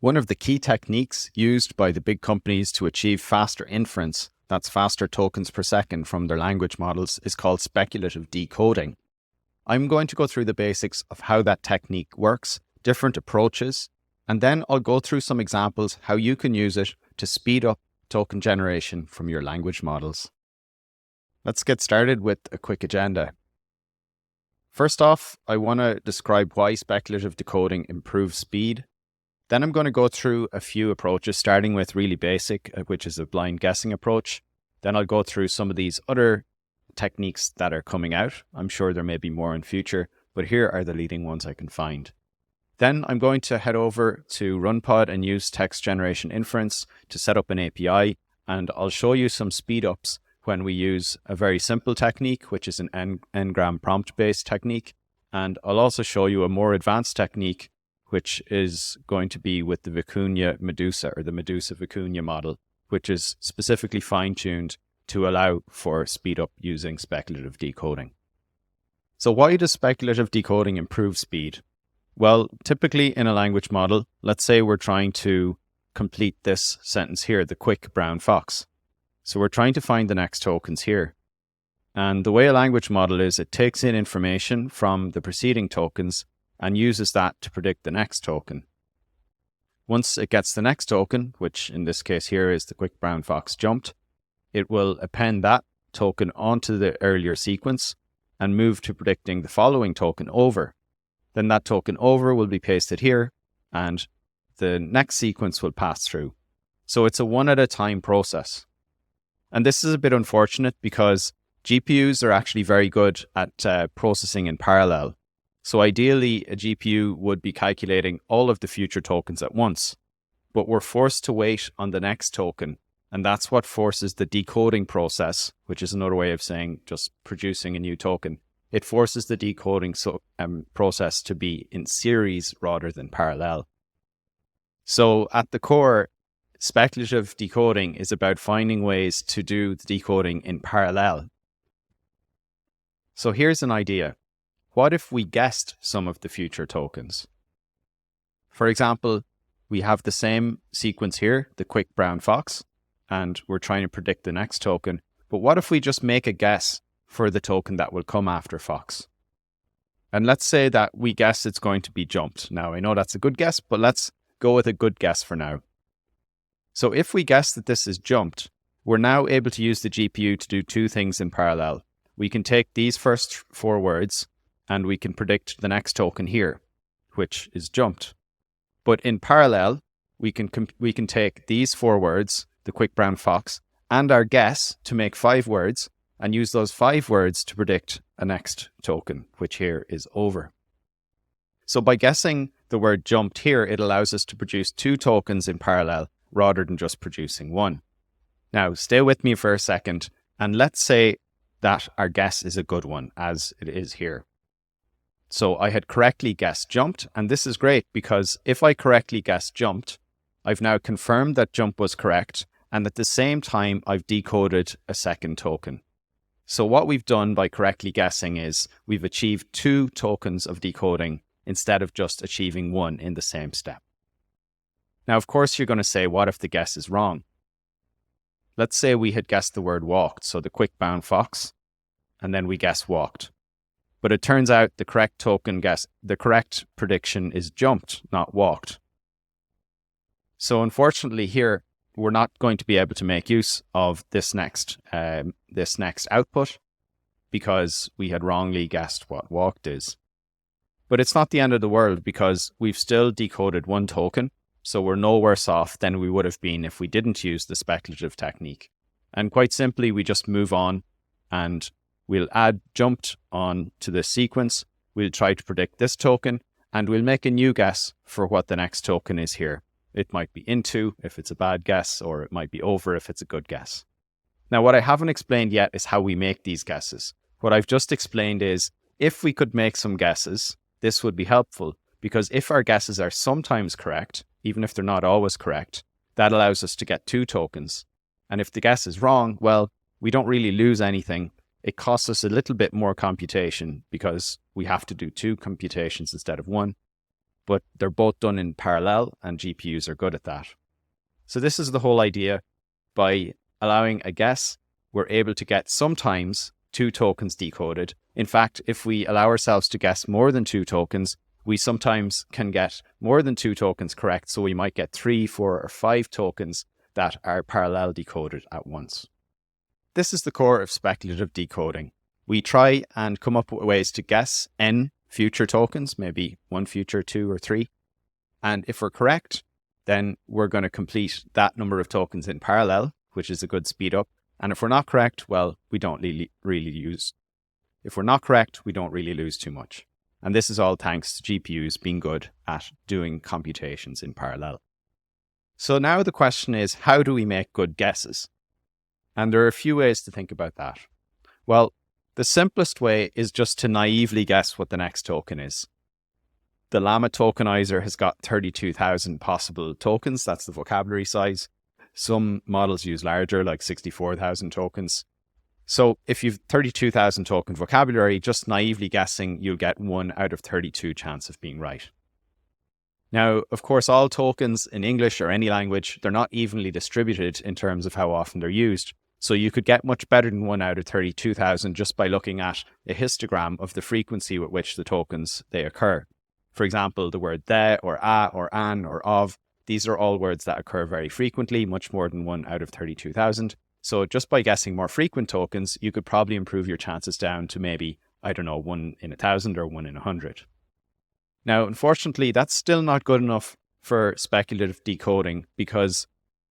One of the key techniques used by the big companies to achieve faster inference, that's faster tokens per second from their language models, is called speculative decoding. I'm going to go through the basics of how that technique works, different approaches, and then I'll go through some examples how you can use it to speed up token generation from your language models. Let's get started with a quick agenda. First off, I want to describe why speculative decoding improves speed. Then I'm going to go through a few approaches, starting with really basic, which is a blind guessing approach. Then I'll go through some of these other techniques that are coming out. I'm sure there may be more in future, but here are the leading ones I can find. Then I'm going to head over to RunPod and use text generation inference to set up an API, and I'll show you some speed ups when we use a very simple technique, which is an n-gram prompt-based technique. And I'll also show you a more advanced technique, which is going to be with the Vicuña Medusa, or the Medusa Vicuña model, which is specifically fine-tuned to allow for speed up using speculative decoding. So why does speculative decoding improve speed? Well, typically in a language model, let's say we're trying to complete this sentence here, the quick brown fox. So we're trying to find the next tokens here. And the way a language model is, it takes in information from the preceding tokens and uses that to predict the next token. Once it gets the next token, which in this case here is the quick brown fox jumped, it will append that token onto the earlier sequence and move to predicting the following token over. Then that token over will be pasted here and the next sequence will pass through. So it's a one at a time process. And this is a bit unfortunate because GPUs are actually very good at processing in parallel. So ideally, a GPU would be calculating all of the future tokens at once, but we're forced to wait on the next token. And that's what forces the decoding process, which is another way of saying just producing a new token. It forces the decoding process to be in series rather than parallel. So at the core, speculative decoding is about finding ways to do the decoding in parallel. So here's an idea. What if we guessed some of the future tokens? For example, we have the same sequence here, the quick brown fox, and we're trying to predict the next token. But what if we just make a guess for the token that will come after fox? And let's say that we guess it's going to be jumped. Now, I know that's a good guess, but let's go with a good guess for now. So if we guess that this is jumped, we're now able to use the GPU to do two things in parallel. We can take these first four words and we can predict the next token here, which is jumped. But in parallel, we can take these four words, the quick brown fox, and our guess to make 5 words, and use those 5 words to predict a next token, which here is over. So by guessing the word jumped here, it allows us to produce 2 tokens in parallel rather than just producing 1. Now, stay with me for a second, and let's say that our guess is a good one, as it is here. So I had correctly guessed jumped, and this is great because if I correctly guessed jumped, I've now confirmed that jump was correct, and at the same time, I've decoded a second token. So what we've done by correctly guessing is we've achieved 2 tokens of decoding instead of just achieving 1 in the same step. Now, of course, you're going to say, what if the guess is wrong? Let's say we had guessed the word walked, so the quick brown fox, and then we guess walked. But it turns out the correct prediction is jumped, not walked. So unfortunately here, we're not going to be able to make use of this next output because we had wrongly guessed what walked is. But it's not the end of the world because we've still decoded 1 token, so we're no worse off than we would have been if we didn't use the speculative technique. And quite simply, we just move on and we'll add jumped on to this sequence. We'll try to predict this token and we'll make a new guess for what the next token is here. It might be into if it's a bad guess, or it might be over if it's a good guess. Now, what I haven't explained yet is how we make these guesses. What I've just explained is if we could make some guesses, this would be helpful because if our guesses are sometimes correct, even if they're not always correct, that allows us to get 2 tokens. And if the guess is wrong, well, we don't really lose anything. It costs us a little bit more computation because we have to do 2 computations instead of 1. but they're both done in parallel and GPUs are good at that. So this is the whole idea. By allowing a guess, we're able to get sometimes 2 tokens decoded. In fact, if we allow ourselves to guess more than 2 tokens, we sometimes can get more than 2 tokens correct. So we might get 3, 4, or 5 tokens that are parallel decoded at once. This is the core of speculative decoding. We try and come up with ways to guess n future tokens, maybe 1 future, 2 or 3. And if we're correct, then we're going to complete that number of tokens in parallel, which is a good speed up. And if we're not correct, well, we don't really lose. If we're not correct, we don't really lose too much. And this is all thanks to GPUs being good at doing computations in parallel. So now the question is, how do we make good guesses? And there are a few ways to think about that. Well, the simplest way is just to naively guess what the next token is. The Llama tokenizer has got 32,000 possible tokens. That's the vocabulary size. Some models use larger, like 64,000 tokens. So if you've 32,000 token vocabulary, just naively guessing, you'll get 1 out of 32 chance of being right. Now, of course, all tokens in English or any language, they're not evenly distributed in terms of how often they're used. So you could get much better than 1 out of 32,000 just by looking at a histogram of the frequency with which the tokens they occur. For example, the word the or a or an or of, these are all words that occur very frequently, much more than 1 out of 32,000. So just by guessing more frequent tokens, you could probably improve your chances down to maybe, 1 in 1,000 or 1 in 100. Now, unfortunately, that's still not good enough for speculative decoding, because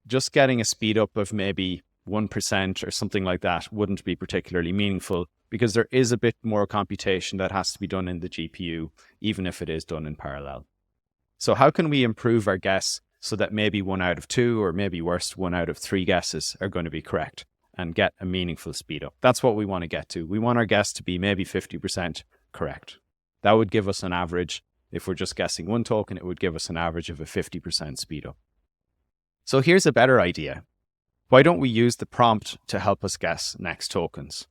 just getting a speed up of maybe 1% or something like that wouldn't be particularly meaningful, because there is a bit more computation that has to be done in the GPU, even if it is done in parallel. So how can we improve our guess so that maybe 1 out of 2 or maybe worse, 1 out of 3 guesses are going to be correct and get a meaningful speed up? That's what we want to get to. We want our guess to be maybe 50% correct. That would give us an average. If we're just guessing 1 token, it would give us an average of a 50% speed up. So here's a better idea. Why don't we use the prompt to help us guess next tokens?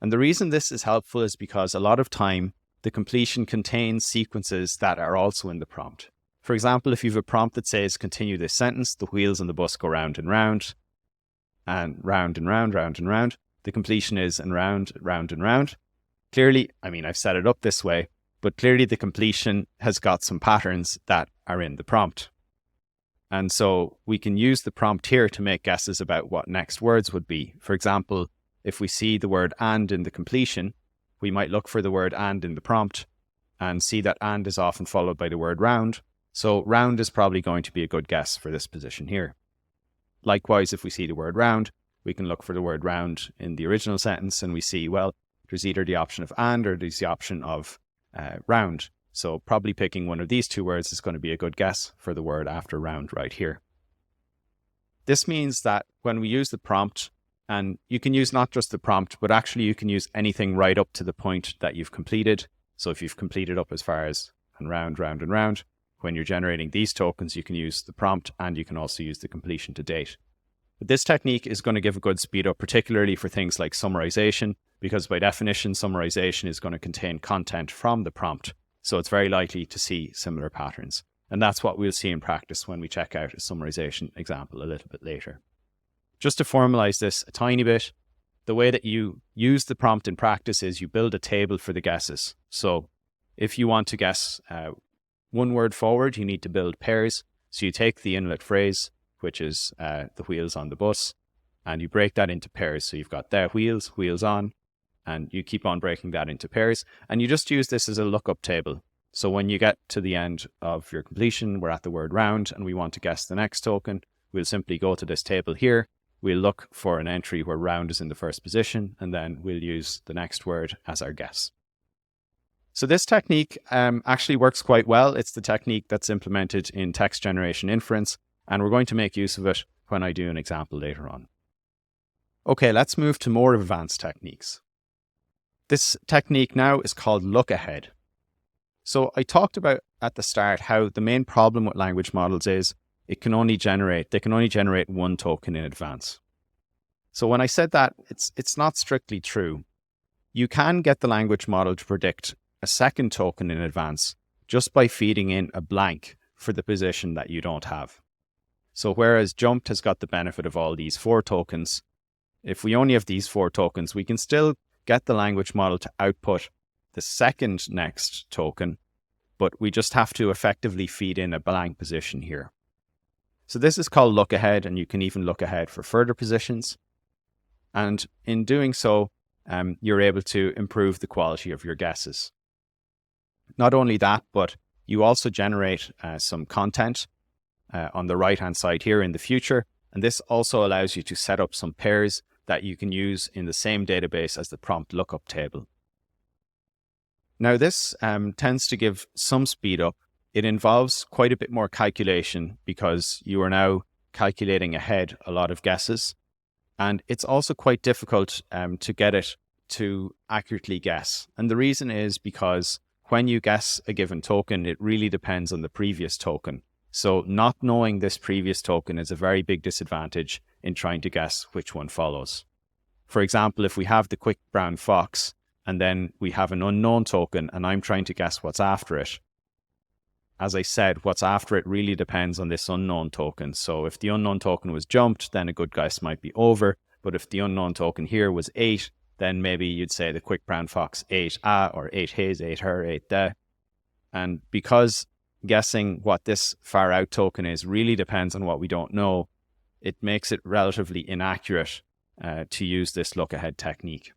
And the reason this is helpful is because a lot of time, the completion contains sequences that are also in the prompt. For example, if you have a prompt that says, continue this sentence, the wheels on the bus go round and round, and round and round, round and round. The completion is and round, round and round. Clearly, I've set it up this way, but clearly the completion has got some patterns that are in the prompt. And so we can use the prompt here to make guesses about what next words would be. For example, if we see the word and in the completion, we might look for the word and in the prompt and see that and is often followed by the word round. So round is probably going to be a good guess for this position here. Likewise, if we see the word round, we can look for the word round in the original sentence and we see, well, there's either the option of and or there's the option of round. So probably picking one of these 2 words is going to be a good guess for the word after round right here. This means that when we use the prompt, and you can use not just the prompt, but actually you can use anything right up to the point that you've completed. So if you've completed up as far as and round, round and round, when you're generating these tokens, you can use the prompt and you can also use the completion to date. But this technique is going to give a good speed up, particularly for things like summarization, because by definition, summarization is going to contain content from the prompt. So it's very likely to see similar patterns. And that's what we'll see in practice when we check out a summarization example a little bit later. Just to formalize this a tiny bit, the way that you use the prompt in practice is you build a table for the guesses. So if you want to guess 1 word forward, you need to build pairs. So you take the inlet phrase, which is the wheels on the bus, and you break that into pairs. So you've got the wheels, wheels on, and you keep on breaking that into pairs. And you just use this as a lookup table. So when you get to the end of your completion, we're at the word round, and we want to guess the next token, we'll simply go to this table here. We'll look for an entry where round is in the first position, and then we'll use the next word as our guess. So this technique actually works quite well. It's the technique that's implemented in text generation inference, and we're going to make use of it when I do an example later on. Okay, let's move to more advanced techniques. This technique now is called Lookahead. So I talked about at the start how the main problem with language models is they can only generate 1 token in advance. So when I said that, it's not strictly true. You can get the language model to predict a second token in advance, just by feeding in a blank for the position that you don't have. So whereas jumped has got the benefit of all these 4 tokens, if we only have these 4 tokens, we can still get the language model to output the second next token, but we just have to effectively feed in a blank position here. So this is called Lookahead, and you can even look ahead for further positions. And in doing so, you're able to improve the quality of your guesses. Not only that, but you also generate some content on the right-hand side here in the future. And this also allows you to set up some pairs that you can use in the same database as the prompt lookup table. Now this tends to give some speed up. It involves quite a bit more calculation because you are now calculating ahead a lot of guesses. And it's also quite difficult to get it to accurately guess. And the reason is because when you guess a given token, it really depends on the previous token. So not knowing this previous token is a very big disadvantage in trying to guess which one follows. For example, if we have the quick brown fox and then we have an unknown token and I'm trying to guess what's after it, as I said, what's after it really depends on this unknown token. So if the unknown token was jumped, then a good guess might be over. But if the unknown token here was 8, then maybe you'd say the quick brown fox 8 or 8 his, 8 her, 8 the. And because guessing what this far out token is really depends on what we don't know, it makes it relatively inaccurate to use this look ahead technique.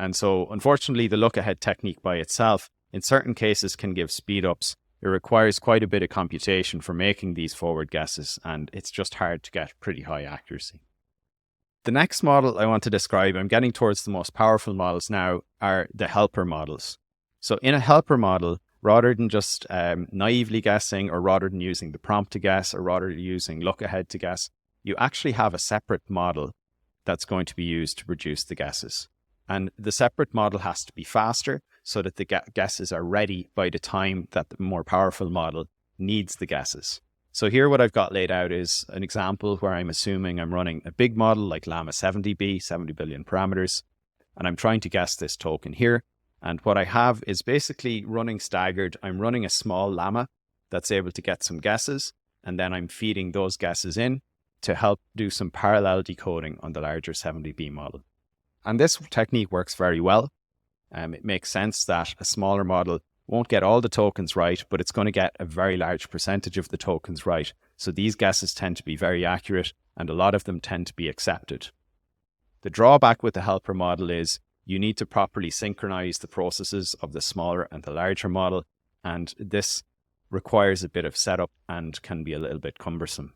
And so unfortunately, the look ahead technique by itself, in certain cases can give speed ups. It requires quite a bit of computation for making these forward guesses, and it's just hard to get pretty high accuracy. The next model I want to describe, I'm getting towards the most powerful models now, are the helper models. So in a helper model, rather than just naively guessing, or rather than using the prompt to guess, or rather than using look ahead to guess, you actually have a separate model that's going to be used to produce the guesses. And the separate model has to be faster so that the guesses are ready by the time that the more powerful model needs the guesses. So here what I've got laid out is an example where I'm assuming I'm running a big model like Llama 70B, 70 billion parameters, and I'm trying to guess this token here. And what I have is basically running staggered. I'm running a small llama that's able to get some guesses, and then I'm feeding those guesses in to help do some parallel decoding on the larger 70B model. And this technique works very well. It makes sense that a smaller model won't get all the tokens right, but it's going to get a very large percentage of the tokens right. So these guesses tend to be very accurate, and a lot of them tend to be accepted. The drawback with the helper model is you need to properly synchronize the processes of the smaller and the larger model, and this requires a bit of setup and can be a little bit cumbersome.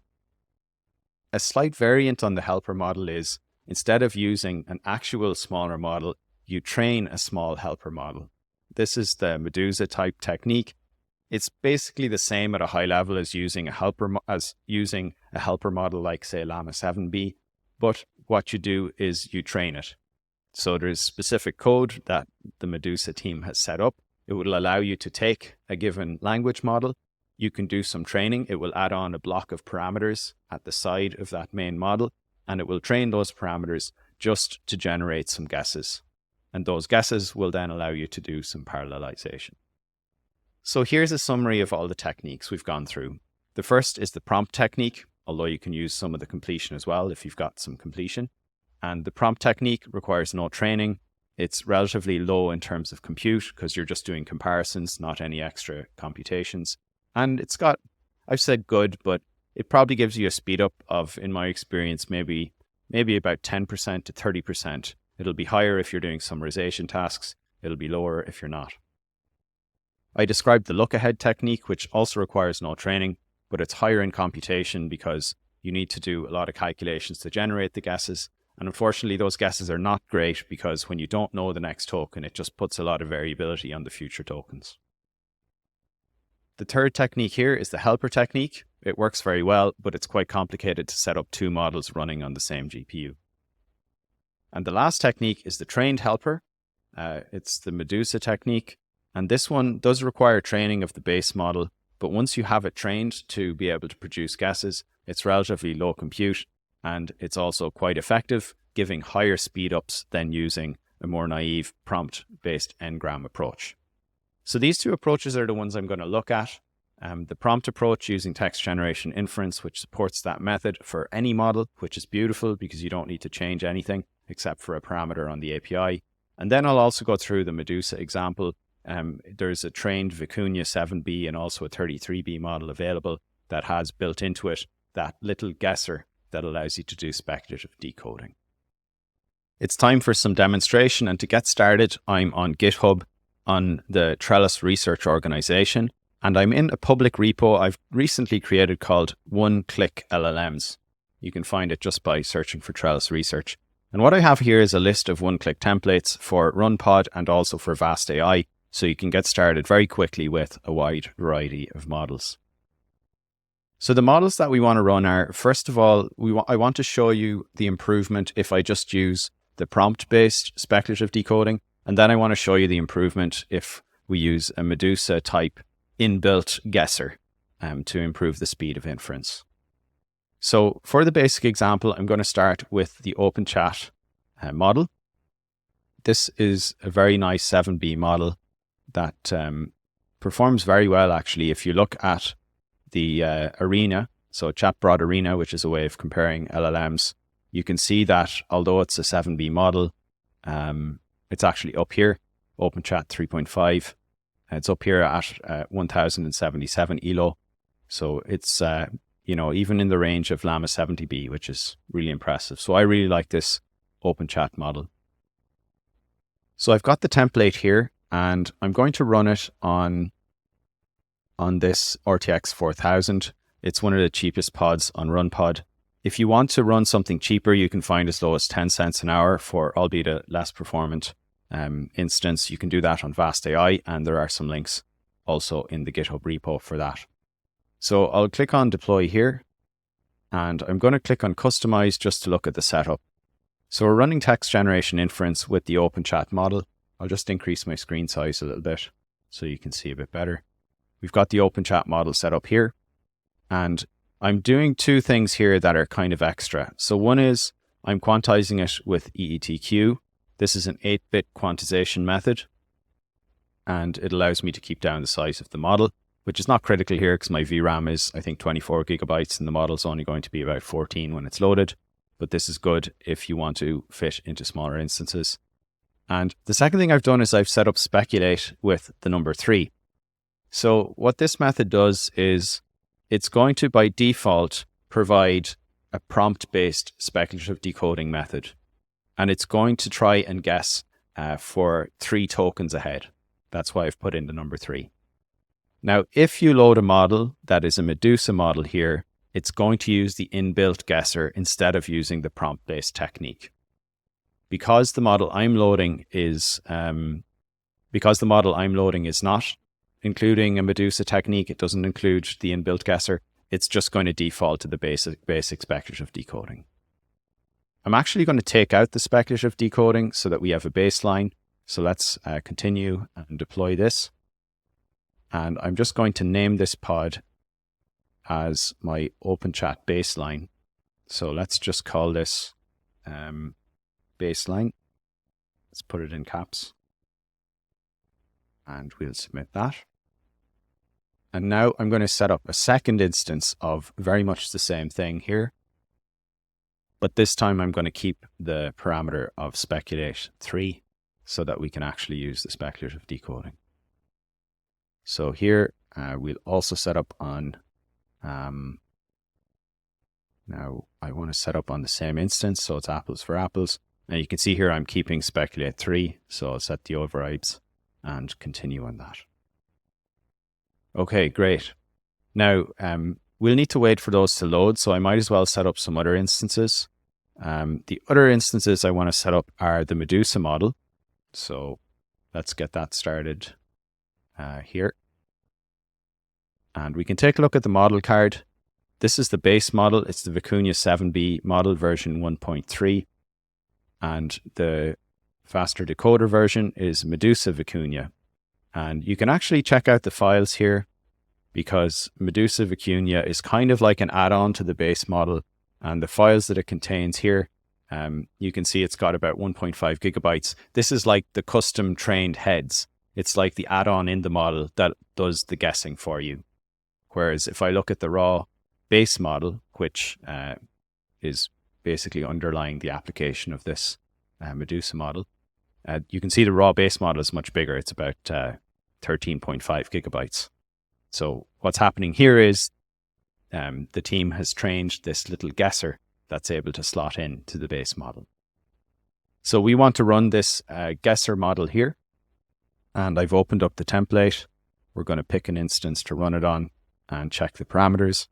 A slight variant on the helper model is, instead of using an actual smaller model, you train a small helper model. This is the Medusa type technique. It's basically the same at a high level as using a helper model like, say, Llama 7B, but what you do is you train it. So there's specific code that the Medusa team has set up. It will allow you to take a given language model. You can do some training. It will add on a block of parameters at the side of that main model, and it will train those parameters just to generate some guesses. And those guesses will then allow you to do some parallelization. So here's a summary of all the techniques we've gone through. The first is the prompt technique, although you can use some of the completion as well if you've got some completion. And the prompt technique requires no training. It's relatively low in terms of compute because you're just doing comparisons, not any extra computations. And it's got, I've said good, but it probably gives you a speed up of, in my experience, maybe about 10% to 30%. It'll be higher if you're doing summarization tasks. It'll be lower if you're not. I described the look-ahead technique, which also requires no training, but it's higher in computation because you need to do a lot of calculations to generate the guesses. And unfortunately, those guesses are not great because when you don't know the next token, it just puts a lot of variability on the future tokens. The third technique here is the helper technique. It works very well, but it's quite complicated to set up 2 models running on the same GPU. And the last technique is the trained helper. It's the Medusa technique. And this one does require training of the base model, but once you have it trained to be able to produce guesses, it's relatively low compute, and it's also quite effective, giving higher speed ups than using a more naive prompt-based n-gram approach. So these two approaches are the ones I'm going to look at. The prompt approach using text generation inference, which supports that method for any model, which is beautiful because you don't need to change anything except for a parameter on the API. And then I'll also go through the Medusa example. There's a trained Vicuña 7B and also a 33B model available that has built into it that little guesser that allows you to do speculative decoding. It's time for some demonstration, and to get started, I'm on GitHub on the Trellis Research Organization, and I'm in a public repo I've recently created called One-Click LLMs. You can find it just by searching for Trellis Research. And what I have here is a list of one-click templates for RunPod and also for Vast AI, so you can get started very quickly with a wide variety of models. So the models that we want to run are, first of all, I want to show you the improvement if I just use the prompt-based speculative decoding, and then I want to show you the improvement if we use a Medusa type inbuilt guesser to improve the speed of inference. So for the basic example, I'm going to start with the OpenChat model. This is a very nice 7B model that performs very well, actually. If you look at the arena, so Chatbot Arena, which is a way of comparing LLMs, you can see that although it's a 7B model, it's actually up here, OpenChat 3.5. It's up here at 1077 ELO. So it's, even in the range of Llama 70B, which is really impressive. So I really like this OpenChat model. So I've got the template here, and I'm going to run it on this RTX 4000. It's one of the cheapest pods on RunPod. If you want to run something cheaper, you can find as low as 10 cents an hour for, albeit a less performant instance. You can do that on Vast AI, and there are some links also in the GitHub repo for that. So I'll click on deploy here, and I'm going to click on customize just to look at the setup. So we're running text generation inference with the OpenChat model. I'll just increase my screen size a little bit so you can see a bit better. We've got the OpenChat model set up here, and I'm doing two things here that are kind of extra. So one is I'm quantizing it with EETQ. This is an 8-bit quantization method, and it allows me to keep down the size of the model, which is not critical here because my VRAM is, I think, 24 gigabytes and the model's only going to be about 14 when it's loaded. But this is good if you want to fit into smaller instances. And the second thing I've done is I've set up speculate with the number 3. So what this method does is it's going to, by default, provide a prompt-based speculative decoding method. And it's going to try and guess for 3 tokens ahead. That's why I've put in the number 3. Now, if you load a model that is a Medusa model here, it's going to use the inbuilt guesser instead of using the prompt-based technique. Because the model I'm loading is not including a Medusa technique, it doesn't include the inbuilt guesser, it's just going to default to the basic speculative decoding. I'm actually going to take out the speculative decoding so that we have a baseline. So let's continue and deploy this. And I'm just going to name this pod as my OpenChat baseline. So let's just call this baseline. Let's put it in caps. And we'll submit that. And now I'm going to set up a second instance of very much the same thing here. But this time I'm going to keep the parameter of speculate 3 so that we can actually use the speculative decoding. So here we'll also set up on, now I want to set up on the same instance, so it's apples for apples. Now you can see here I'm keeping speculate 3, so I'll set the overrides and continue on that. Okay, great. Now we'll need to wait for those to load, so I might as well set up some other instances. The other instances I want to set up are the Medusa model. So let's get that started here. And we can take a look at the model card. This is the base model. It's the Vicuña 7B model version 1.3. And the faster decoder version is Medusa Vicuña. And you can actually check out the files here because Medusa Vicuña is kind of like an add-on to the base model. And the files that it contains here, you can see it's got about 1.5 gigabytes. This is like the custom trained heads. It's like the add-on in the model that does the guessing for you. Whereas if I look at the raw base model, which is basically underlying the application of this Medusa model, you can see the raw base model is much bigger. It's about 13.5 gigabytes. So what's happening here is the team has trained this little guesser that's able to slot in to the base model. So we want to run this guesser model here. And I've opened up the template. We're going to pick an instance to run it on and check the parameters.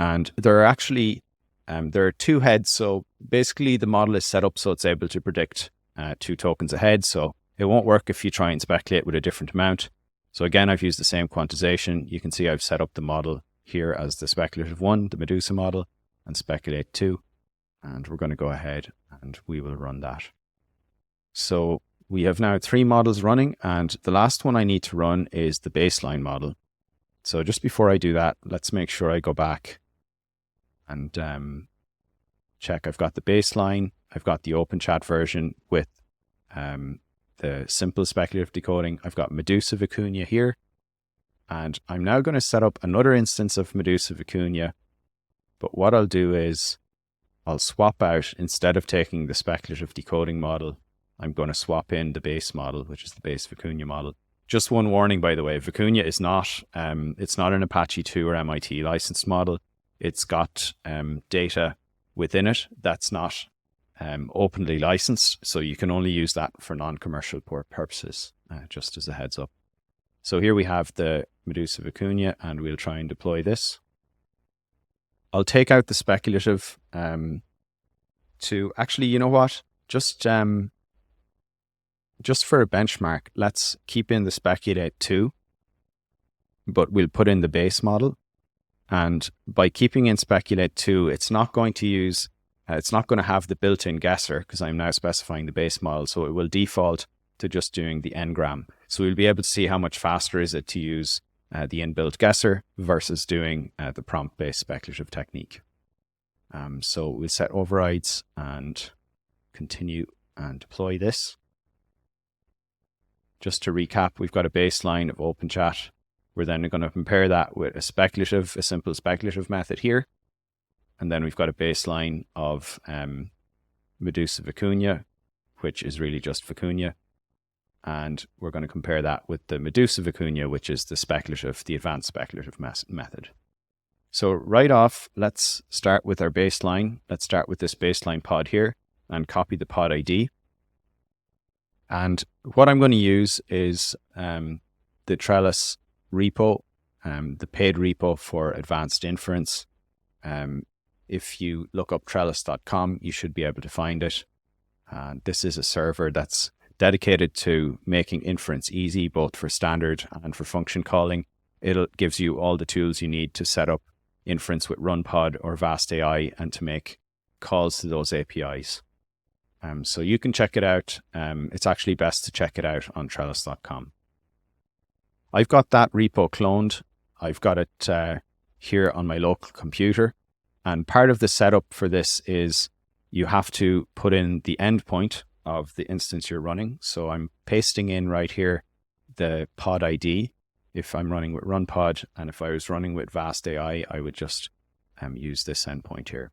And there are actually, there are two heads. So basically the model is set up so it's able to predict 2 tokens ahead. So it won't work if you try and speculate with a different amount. So again, I've used the same quantization. You can see I've set up the model here as the speculative 1, the Medusa model, and speculate 2. And we're going to go ahead and we will run that. So we have now 3 models running, and the last one I need to run is the baseline model. So just before I do that, let's make sure I go back and check I've got the baseline. I've got the open chat version with the simple speculative decoding. I've got Medusa Vicuña here. And I'm now going to set up another instance of Medusa Vicuña. But what I'll do is I'll swap out, instead of taking the speculative decoding model, I'm going to swap in the base model, which is the base Vicuña model. Just one warning, by the way, Vicuña is not, it's not an Apache 2 or MIT licensed model. It's got data within it that's not openly licensed. So you can only use that for non-commercial purposes, just as a heads up. So here we have the Medusa Vicuña, and we'll try and deploy this. I'll take out the speculative to actually, you know what? Just for a benchmark, let's keep in the speculate 2, but we'll put in the base model. And by keeping in speculate 2, it's not going to use, it's not going to have the built-in guesser because I'm now specifying the base model. So it will default to just doing the n-gram. So we'll be able to see how much faster is it to use the inbuilt guesser versus doing the prompt-based speculative technique. So we'll set overrides and continue and deploy this. Just to recap, we've got a baseline of open chat. We're then going to compare that with a simple speculative method here. And then we've got a baseline of Medusa Vicuña, which is really just Vicuña. And we're going to compare that with the Medusa Vicuña, which is the advanced speculative method. So right off, let's start with our baseline. Let's start with this baseline pod here and copy the pod ID. And what I'm going to use is the Trellis repo, the paid repo for advanced inference. If you look up trellis.com, you should be able to find it. This is a server that's dedicated to making inference easy, both for standard and for function calling. It gives you all the tools you need to set up inference with RunPod or VastAI and to make calls to those APIs. So you can check it out. It's actually best to check it out on trellis.com. I've got that repo cloned. I've got it here on my local computer. And part of the setup for this is you have to put in the endpoint of the instance you're running. So I'm pasting in right here the pod ID if I'm running with RunPod, and if I was running with VastAI, I would just use this endpoint here.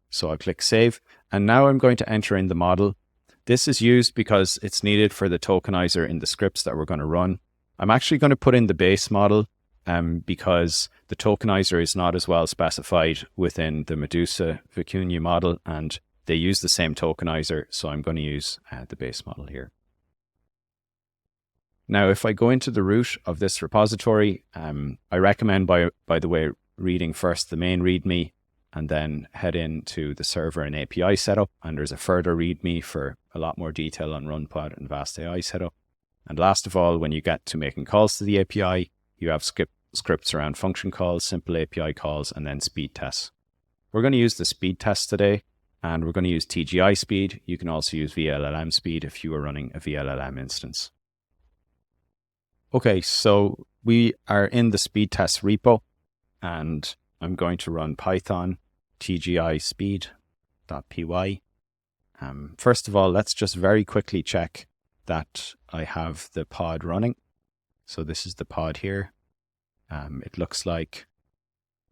So I'll click save, and now I'm going to enter in the model. This is used because it's needed for the tokenizer in the scripts that we're going to run. I'm actually going to put in the base model because the tokenizer is not as well specified within the Medusa Vicuña model, and they use the same tokenizer, so I'm going to use the base model here. Now, if I go into the root of this repository, I recommend, by the way, reading first the main README and then head into the server and API setup. And there's a further README for a lot more detail on RunPod and VastAI setup. And last of all, when you get to making calls to the API, you have scripts around function calls, simple API calls, and then speed tests. We're going to use the speed test today, and we're going to use TGI speed. You can also use VLLM speed if you are running a VLLM instance. Okay, so we are in the speed test repo, and I'm going to run Python TGI speed.py. First of all, let's just very quickly check that I have the pod running. So this is the pod here. It looks like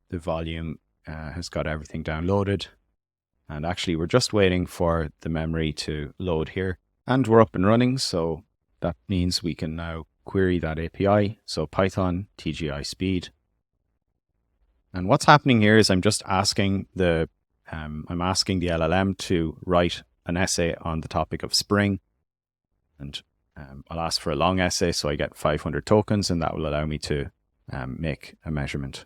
the volume has got everything downloaded. And actually, we're just waiting for the memory to load here. And we're up and running, so that means we can now query that API. So Python TGI speed. And what's happening here is I'm just asking the LLM to write an essay on the topic of Spring. And I'll ask for a long essay, so I get 500 tokens, and that will allow me to make a measurement.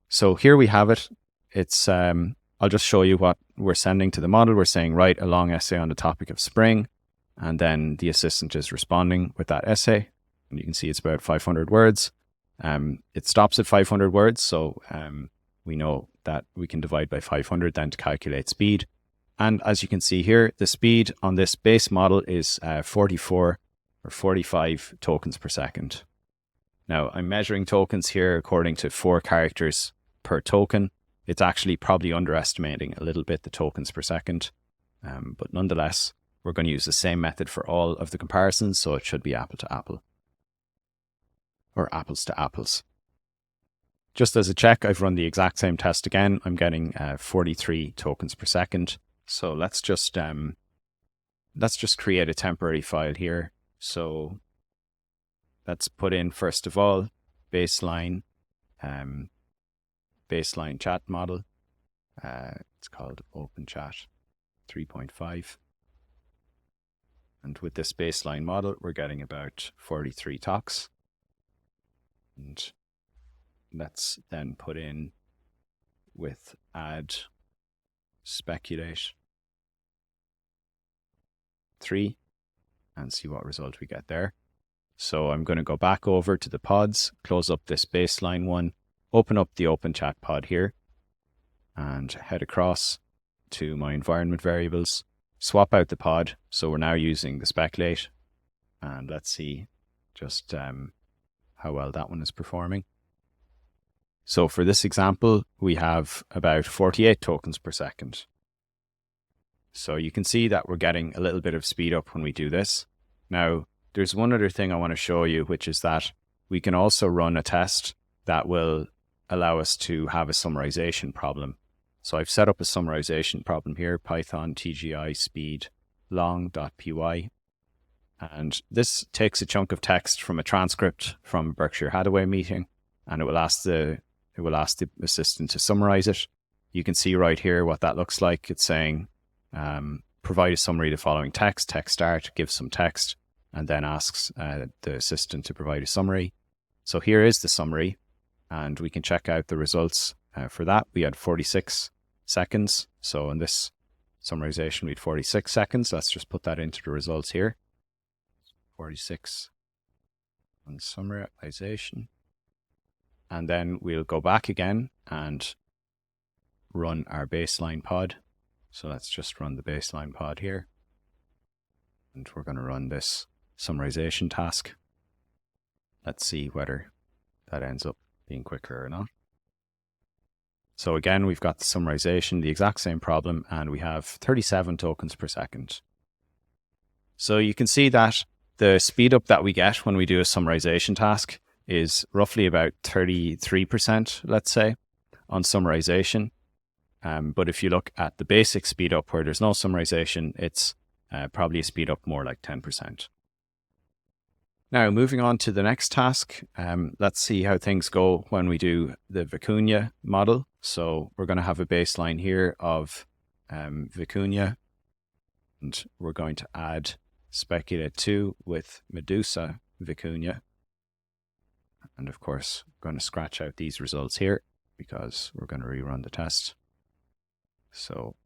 So here we have it. It's I'll just show you what we're sending to the model. We're saying write a long essay on the topic of Spring, and then the assistant is responding with that essay. And you can see it's about 500 words. It stops at 500 words, so we know that we can divide by 500 then to calculate speed. And as you can see here, the speed on this base model is 44 or 45 tokens per second. Now, I'm measuring tokens here according to 4 characters per token. It's actually probably underestimating a little bit the tokens per second. But nonetheless, we're going to use the same method for all of the comparisons, so it should be apple to apple. Or apples to apples. Just as a check, I've run the exact same test again. I'm getting 43 tokens per second. So let's just create a temporary file here. So let's put in, first of all, baseline chat model. It's called OpenChat 3.5. And with this baseline model, we're getting about 43 talks. And let's then put in with add speculate 3 and see what result we get there. So I'm going to go back over to the pods, close up this baseline one, open up the OpenChat pod here, and head across to my environment variables, swap out the pod. So we're now using the speculate, and let's see just how well that one is performing. So for this example, we have about 48 tokens per second. So you can see that we're getting a little bit of speed up when we do this. Now, there's one other thing I want to show you, which is that we can also run a test that will allow us to have a summarization problem. So I've set up a summarization problem here, Python TGI speed long.py. And this takes a chunk of text from a transcript from a Berkshire Hathaway meeting, and it will ask the assistant to summarize it. You can see right here what that looks like. It's saying, provide a summary of the following text, text start, gives some text, and then asks the assistant to provide a summary. So here is the summary, and we can check out the results for that. We had 46 seconds. So in this summarization, we had 46 seconds. Let's just put that into the results here. 46 on summarization. And then we'll go back again and run our baseline pod. So let's just run the baseline pod here. And we're going to run this summarization task. Let's see whether that ends up being quicker or not. So again, we've got the summarization, the exact same problem, and we have 37 tokens per second. So you can see that the speed up that we get when we do a summarization task is roughly about 33%, let's say, on summarization. But if you look at the basic speed up where there's no summarization, it's probably a speed up more like 10%. Now, moving on to the next task, let's see how things go when we do the Vicuña model. So we're going to have a baseline here of Vicuña, and we're going to add Speculate 2 with Medusa Vicuña. And of course, we're going to scratch out these results here because we're going to rerun the test. So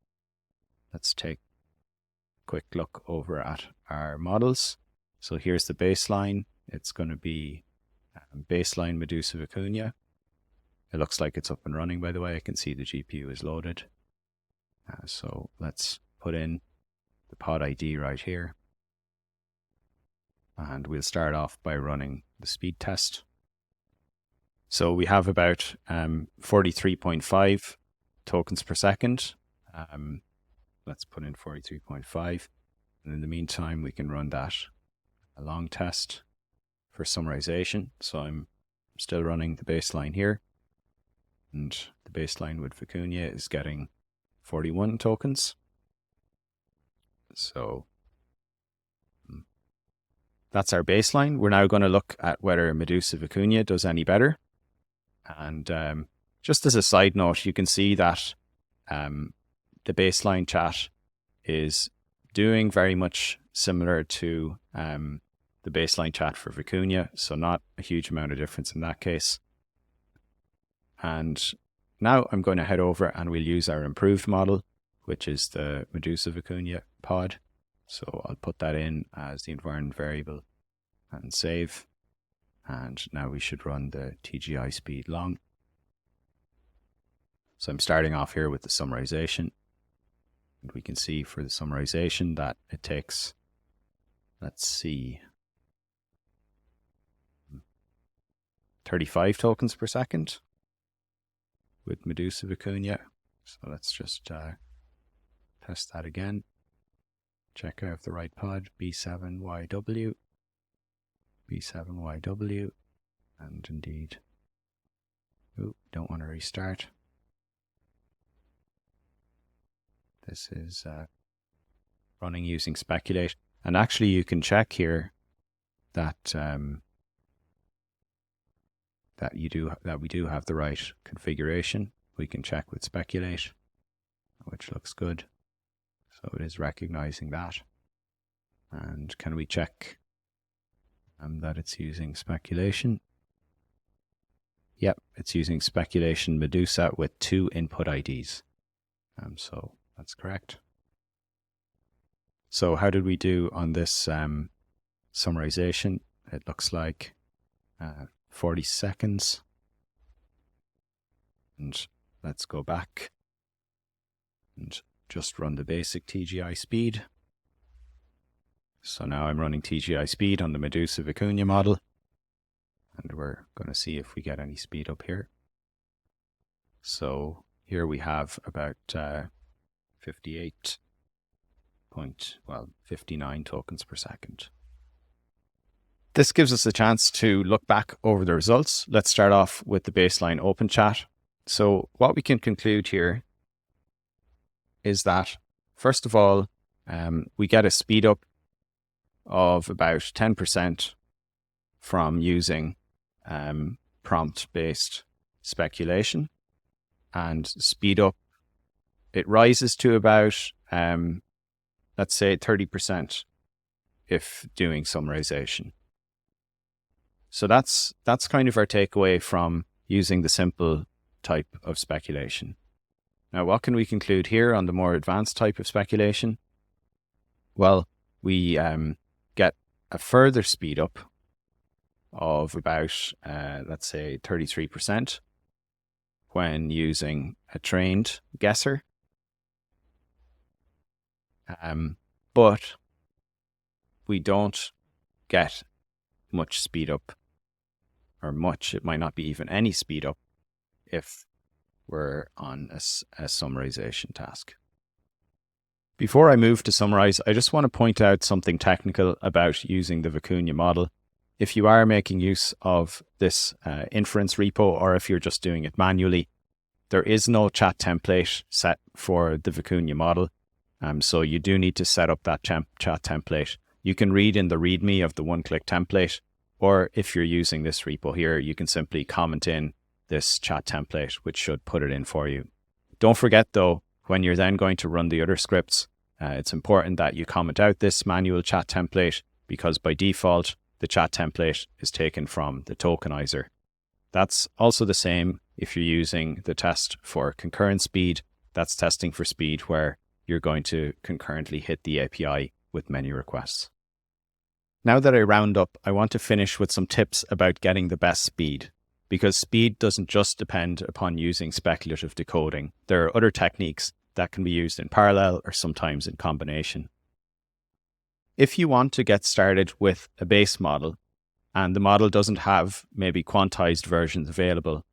let's take a quick look over at our models. So here's the baseline. It's going to be baseline Medusa Vicuña. It looks like it's up and running, by the way. I can see the GPU is loaded. So let's put in the pod ID right here. And we'll start off by running the speed test. So we have about 43.5 tokens per second. Let's put in 43.5. And in the meantime, we can run that a long test for summarization. So I'm still running the baseline here. And the baseline with Vicuña is getting 41 tokens. So that's our baseline. We're now going to look at whether Medusa Vicuña does any better. And just as a side note, you can see that the baseline chat is doing very much similar to the baseline chat for Vicuña, so not a huge amount of difference in that case. And now I'm going to head over and we'll use our improved model, which is the Medusa Vicuña pod. So I'll put that in as the environment variable and save. And now we should run the TGI speed long. So I'm starting off here with the summarization. And we can see for the summarization that it takes, let's see, 35 tokens per second with Medusa Vicuña. So let's just test that again. Check out the right pod, B7YW, B7YW, and indeed, don't want to restart. This is running using Speculate. And actually you can check here that we do have the right configuration. We can check with Speculate, which looks good. So it is recognizing that. And can we check that it's using speculation? Yep, it's using speculation Medusa with 2 input IDs. So that's correct. So how did we do on this summarization? It looks like 40 seconds. And let's go back and just run the basic TGI speed. So now I'm running TGI speed on the Medusa Vicuña model. And we're going to see if we get any speed up here. So here we have about 59 tokens per second. This gives us a chance to look back over the results. Let's start off with the baseline open chat. So what we can conclude here is that, first of all, we get a speed up of about 10% from using prompt-based speculation. And speed up, it rises to about, let's say, 30% if doing summarization. So that's kind of our takeaway from using the simple type of speculation. Now, what can we conclude here on the more advanced type of speculation? Well, we get a further speed up of about, let's say, 33% when using a trained guesser. But we don't get much speed up, or much, it might not be even any speed up if we're on a summarization task. Before I move to summarize, I just want to point out something technical about using the Vicuña model. If you are making use of this inference repo, or if you're just doing it manually, there is no chat template set for the Vicuña model. So you do need to set up that chat template. You can read in the README of the one-click template, or if you're using this repo here, you can simply comment in this chat template, which should put it in for you. Don't forget though, when you're then going to run the other scripts, it's important that you comment out this manual chat template, because by default, the chat template is taken from the tokenizer. That's also the same if you're using the test for concurrent speed. That's testing for speed where you're going to concurrently hit the API with many requests. Now that I round up, I want to finish with some tips about getting the best speed, because speed doesn't just depend upon using speculative decoding. There are other techniques that can be used in parallel or sometimes in combination. If you want to get started with a base model and the model doesn't have maybe quantized versions available,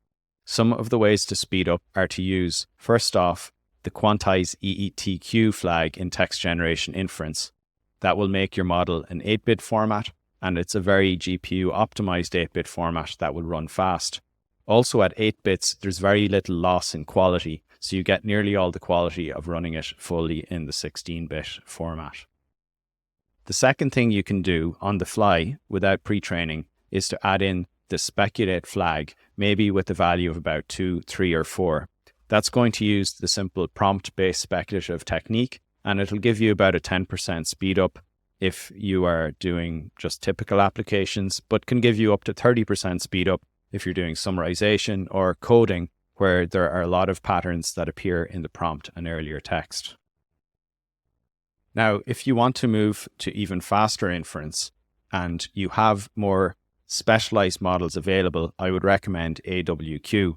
some of the ways to speed up are to use, first off, the quantize EETQ flag in text generation inference. That will make your model an 8-bit format, and it's a very GPU optimized 8-bit format that will run fast. Also at 8 bits, there's very little loss in quality, so you get nearly all the quality of running it fully in the 16-bit format. The second thing you can do on the fly without pre-training is to add in the speculate flag, maybe with a value of about 2, 3, or 4. That's going to use the simple prompt-based speculative technique, and it'll give you about a 10% speed up if you are doing just typical applications, but can give you up to 30% speed up if you're doing summarization or coding, where there are a lot of patterns that appear in the prompt and earlier text. Now, if you want to move to even faster inference and you have more specialized models available, I would recommend AWQ.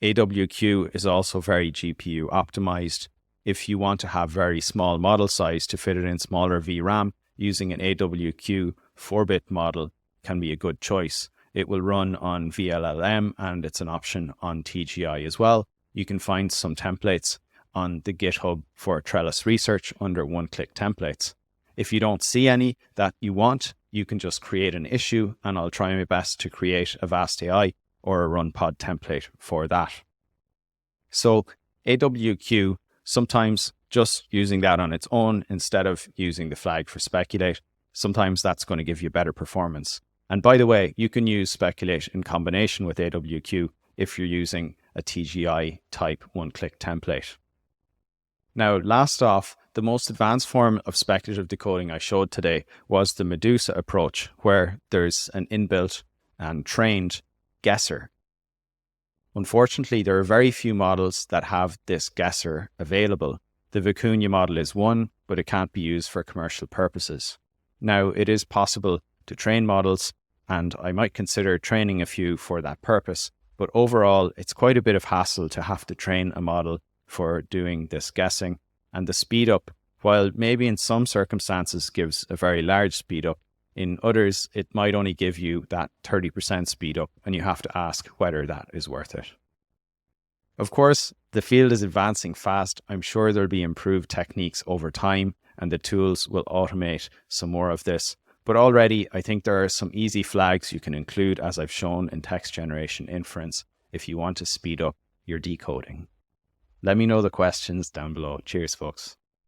AWQ is also very GPU optimized. If you want to have very small model size to fit it in smaller VRAM, using an AWQ 4-bit model can be a good choice. It will run on VLLM and it's an option on TGI as well. You can find some templates on the GitHub for Trellis Research under one-click templates. If you don't see any that you want, you can just create an issue and I'll try my best to create a Vast AI or a RunPod template for that. So AWQ, sometimes just using that on its own instead of using the flag for speculate, sometimes that's going to give you better performance. And by the way, you can use speculate in combination with AWQ if you're using a TGI type one-click template. Now, last off, the most advanced form of speculative decoding I showed today was the Medusa approach, where there's an inbuilt and trained guesser. Unfortunately, there are very few models that have this guesser available. The Vicuña model is one, but it can't be used for commercial purposes. Now, it is possible to train models, and I might consider training a few for that purpose, but overall, it's quite a bit of hassle to have to train a model for doing this guessing, and the speed up, while maybe in some circumstances gives a very large speed up, in others it might only give you that 30% speed up, and you have to ask whether that is worth it. Of course, the field is advancing fast. I'm sure there'll be improved techniques over time, and the tools will automate some more of this. But already, I think there are some easy flags you can include, as I've shown in text generation inference, if you want to speed up your decoding. Let me know the questions down below. Cheers, folks.